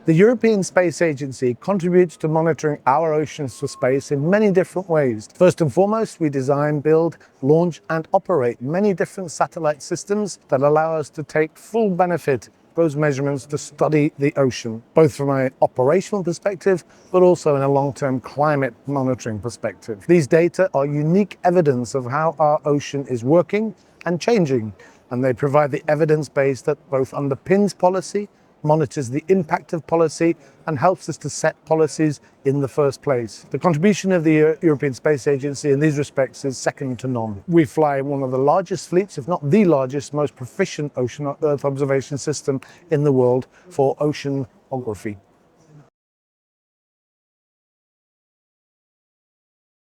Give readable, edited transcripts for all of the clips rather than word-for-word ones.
The European Space Agency contributes to monitoring our oceans for space in many different ways. First and foremost, we design, build, launch and operate many different satellite systems that allow us to take full benefit of those measurements to study the ocean, both from an operational perspective, but also in a long-term climate monitoring perspective. These data are unique evidence of how our ocean is working and changing, and they provide the evidence base that both underpins policy, monitors the impact of policy, and helps us to set policies in the first place. The contribution of the European Space Agency in these respects is second to none. We fly one of the largest fleets, if not the largest, most proficient ocean Earth observation system in the world for oceanography.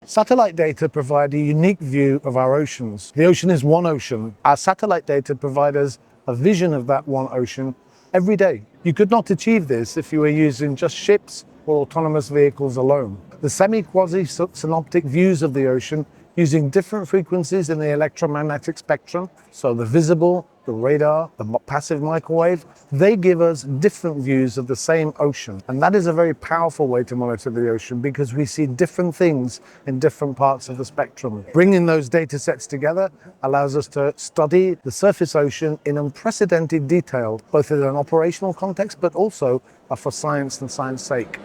Satellite data provide a unique view of our oceans. The ocean is one ocean. Our satellite data provide us a vision of that one ocean every day. You could not achieve this if you were using just ships or autonomous vehicles alone. The semi-quasi-synoptic views of the ocean using different frequencies in the electromagnetic spectrum, so the visible, the radar, the passive microwave, they give us different views of the same ocean. And that is a very powerful way to monitor the ocean because we see different things in different parts of the spectrum. Bringing those data sets together allows us to study the surface ocean in unprecedented detail, both in an operational context, but also for science and science sake.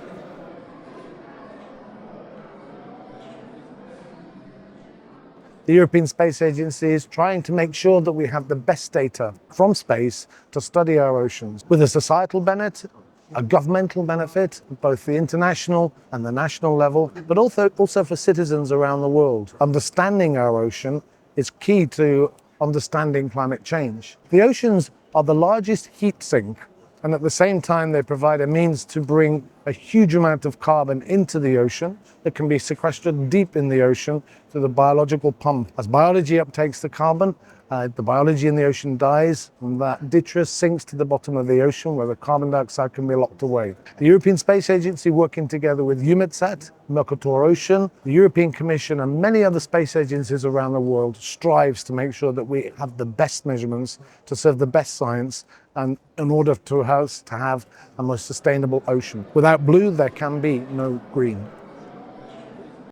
The European Space Agency is trying to make sure that we have the best data from space to study our oceans, with a societal benefit, a governmental benefit, both the international and the national level, but also for citizens around the world. Understanding our ocean is key to understanding climate change. The oceans are the largest heat sink, and at the same time they provide a means to bring a huge amount of carbon into the ocean that can be sequestered deep in the ocean through the biological pump. As biology uptakes the carbon, the biology in the ocean dies, and that detritus sinks to the bottom of the ocean where the carbon dioxide can be locked away. The European Space Agency, working together with EUMETSAT, Mercator Ocean, the European Commission and many other space agencies around the world, strives to make sure that we have the best measurements to serve the best science, and in order to have a more sustainable ocean. Without blue, there can be no green.